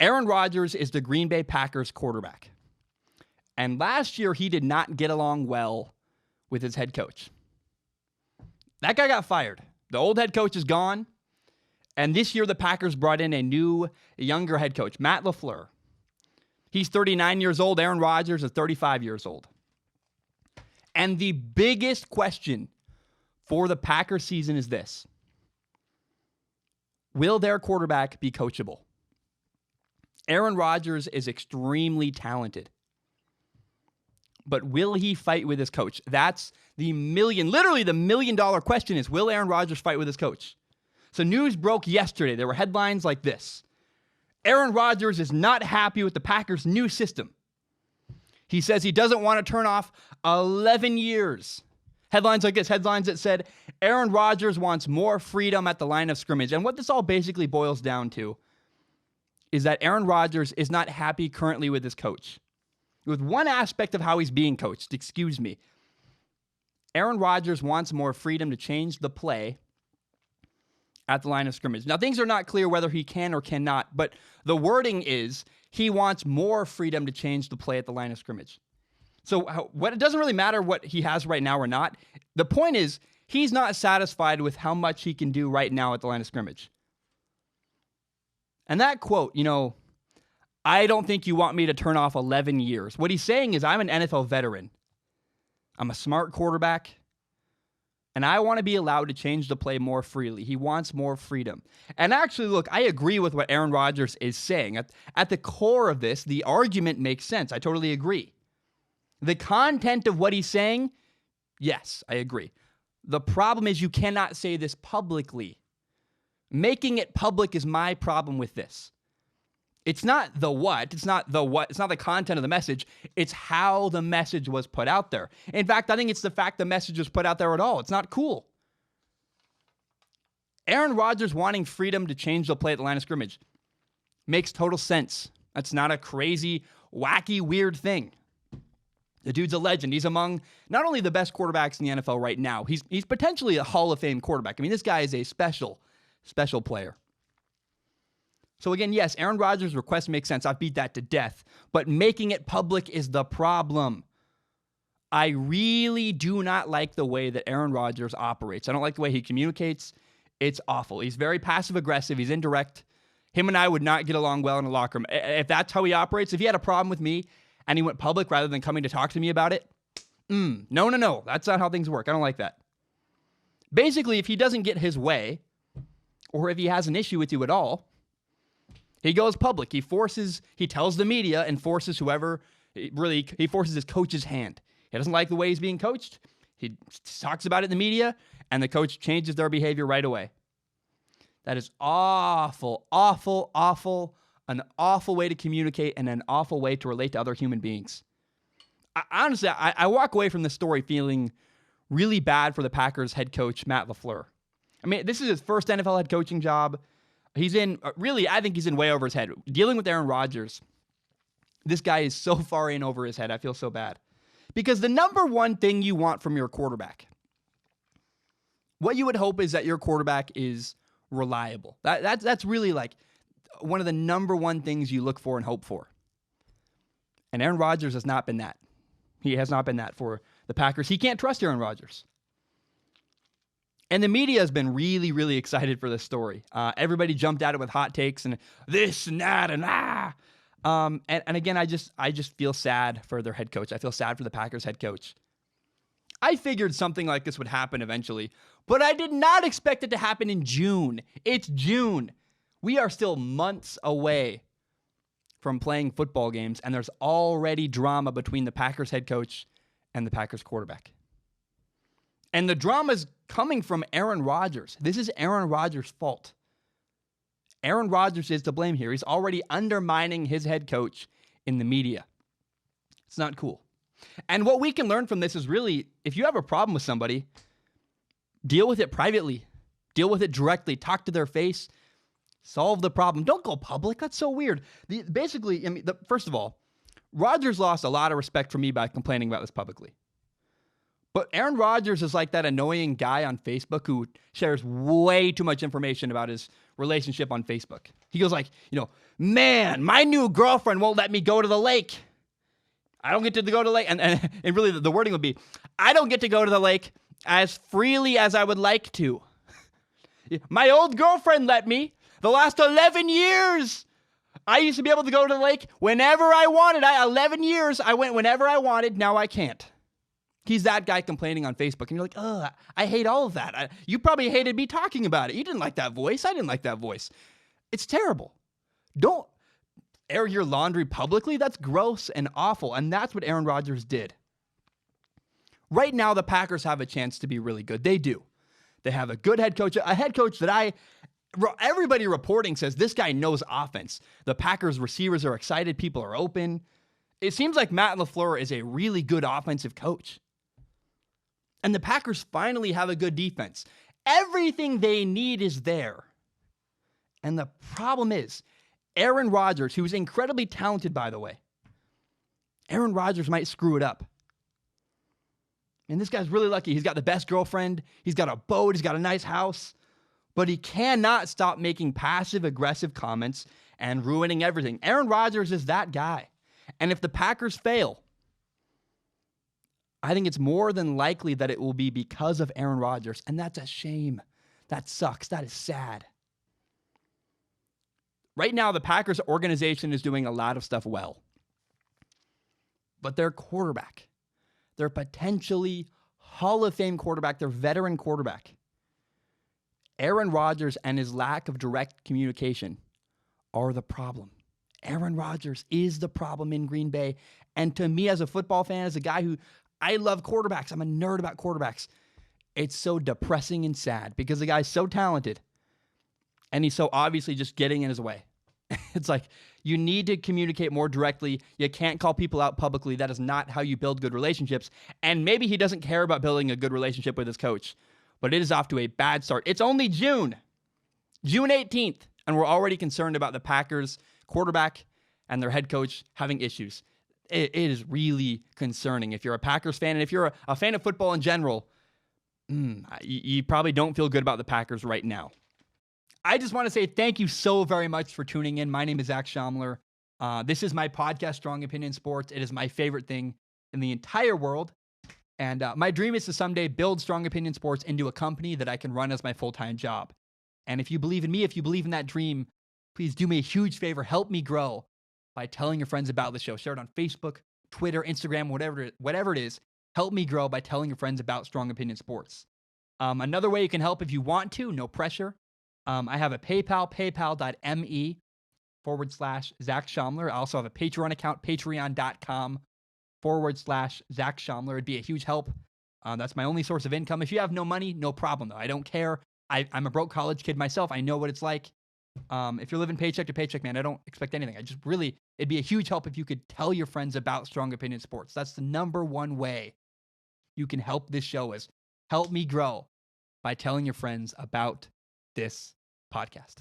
Aaron Rodgers is the Green Bay Packers quarterback. And last year, he did not get along well with his head coach. That guy got fired. The old head coach is gone. And this year, the Packers brought in a new, younger head coach, Matt LaFleur. He's 39 years old. Aaron Rodgers is 35 years old. And the biggest question for the Packers season is this: will their quarterback be coachable? Aaron Rodgers is extremely talented. But will he fight with his coach? That's literally the $1 million question is, will Aaron Rodgers fight with his coach? So news broke yesterday. There were headlines like this: Aaron Rodgers is not happy with the Packers' new system. He says he doesn't want to turn off 11 years. Headlines like this, headlines that said, Aaron Rodgers wants more freedom at the line of scrimmage. And what this all basically boils down to is that Aaron Rodgers is not happy currently with his coach. With one aspect of how he's being coached, Aaron Rodgers wants more freedom to change the play at the line of scrimmage. Now, things are not clear whether he can or cannot, but the wording is he wants more freedom to change the play at the line of scrimmage. So it doesn't really matter what he has right now or not. The point is, he's not satisfied with how much he can do right now at the line of scrimmage. And that quote, I don't think you want me to turn off 11 years. What he's saying is, I'm an NFL veteran. I'm a smart quarterback, and I want to be allowed to change the play more freely. He wants more freedom. And actually, look, I agree with what Aaron Rodgers is saying. At the core of this, the argument makes sense. I totally agree. The content of what he's saying, yes, I agree. The problem is you cannot say this publicly. Making it public is my problem with this. It's not the what. It's not the content of the message. It's how the message was put out there. In fact, I think it's the fact the message was put out there at all. It's not cool. Aaron Rodgers wanting freedom to change the play at the line of scrimmage makes total sense. That's not a crazy, wacky, weird thing. The dude's a legend. He's among not only the best quarterbacks in the NFL right now, he's potentially a Hall of Fame quarterback. I mean, this guy is a special player. So again, yes, Aaron Rodgers' request makes sense. I've beat that to death. But making it public is the problem. I really do not like the way that Aaron Rodgers operates. I don't like the way he communicates. It's awful. He's very passive-aggressive. He's indirect. Him and I would not get along well in a locker room. If that's how he operates, if he had a problem with me and he went public rather than coming to talk to me about it, no. That's not how things work. I don't like that. Basically, if he doesn't get his way, or if he has an issue with you at all, he goes public. He tells the media and forces he forces his coach's hand. He doesn't like the way he's being coached. He talks about it in the media, and the coach changes their behavior right away. That is awful, an awful way to communicate and an awful way to relate to other human beings. Honestly, I walk away from this story feeling really bad for the Packers head coach, Matt LaFleur. I mean, this is his first NFL head coaching job. I think he's in way over his head. Dealing with Aaron Rodgers, this guy is so far in over his head. I feel so bad. Because the number one thing you want from your quarterback, what you would hope is that your quarterback is reliable. That's really like one of the number one things you look for and hope for. And Aaron Rodgers has not been that. He has not been that for the Packers. He can't trust Aaron Rodgers. And the media has been really, really excited for this story. Everybody jumped at it with hot takes and this and that and And again, I just feel sad for their head coach. I feel sad for the Packers head coach. I figured something like this would happen eventually, but I did not expect it to happen in June. It's June. We are still months away from playing football games, and there's already drama between the Packers head coach and the Packers quarterback. And the drama is coming from Aaron Rodgers. This is Aaron Rodgers' fault. Aaron Rodgers is to blame here. He's already undermining his head coach in the media. It's not cool. And what we can learn from this is really, if you have a problem with somebody, deal with it privately. Deal with it directly. Talk to their face. Solve the problem. Don't go public. That's so weird. First of all, Rodgers lost a lot of respect for me by complaining about this publicly. But Aaron Rodgers is like that annoying guy on Facebook who shares way too much information about his relationship on Facebook. He goes like, Man, my new girlfriend won't let me go to the lake. I don't get to go to the lake. And really the wording would be, I don't get to go to the lake as freely as I would like to. My old girlfriend let me. The last 11 years, I used to be able to go to the lake whenever I wanted. 11 years, I went whenever I wanted. Now I can't. He's that guy complaining on Facebook. And you're like, oh, I hate all of that. You probably hated me talking about it. You didn't like that voice. I didn't like that voice. It's terrible. Don't air your laundry publicly. That's gross and awful. And that's what Aaron Rodgers did. Right now, the Packers have a chance to be really good. They do. They have a good head coach, a head coach that everybody reporting says this guy knows offense. The Packers receivers are excited. People are open. It seems like Matt LaFleur is a really good offensive coach. And the Packers finally have a good defense. Everything they need is there. And the problem is, Aaron Rodgers, who's incredibly talented, by the way, Aaron Rodgers might screw it up. And this guy's really lucky. He's got the best girlfriend. He's got a boat. He's got a nice house. But he cannot stop making passive-aggressive comments and ruining everything. Aaron Rodgers is that guy. And if the Packers fail, I think it's more than likely that it will be because of Aaron Rodgers. And that's a shame. That sucks. That is sad. Right now, the Packers organization is doing a lot of stuff well. But their quarterback, their potentially Hall of Fame quarterback, their veteran quarterback, Aaron Rodgers and his lack of direct communication are the problem. Aaron Rodgers is the problem in Green Bay. And to me, as a football fan, as a guy who, I love quarterbacks, I'm a nerd about quarterbacks, it's so depressing and sad because the guy's so talented and he's so obviously just getting in his way. It's like, you need to communicate more directly. You can't call people out publicly. That is not how you build good relationships. And maybe he doesn't care about building a good relationship with his coach, but it is off to a bad start. It's only June 18th, and we're already concerned about the Packers quarterback and their head coach having issues. It is really concerning. If you're a Packers fan, and if you're a fan of football in general, you probably don't feel good about the Packers right now. I just want to say thank you so very much for tuning in. My name is Zach Schaumler. This is my podcast, Strong Opinion Sports. It is my favorite thing in the entire world. And my dream is to someday build Strong Opinion Sports into a company that I can run as my full-time job. And if you believe in me, if you believe in that dream, please do me a huge favor. Help me grow by telling your friends about the show. Share it on Facebook, Twitter, Instagram, whatever it is. Help me grow by telling your friends about Strong Opinion Sports. Another way you can help if you want to, no pressure. I have a PayPal, paypal.me/Zach Schaumler. I also have a Patreon account, patreon.com/Zach Schaumler. It'd be a huge help. That's my only source of income. If you have no money, no problem, though. I don't care. I'm a broke college kid myself. I know what it's like. If you're living paycheck to paycheck, man, I don't expect anything. It'd be a huge help if you could tell your friends about Strong Opinion Sports. That's the number one way you can help this show is help me grow by telling your friends about this podcast.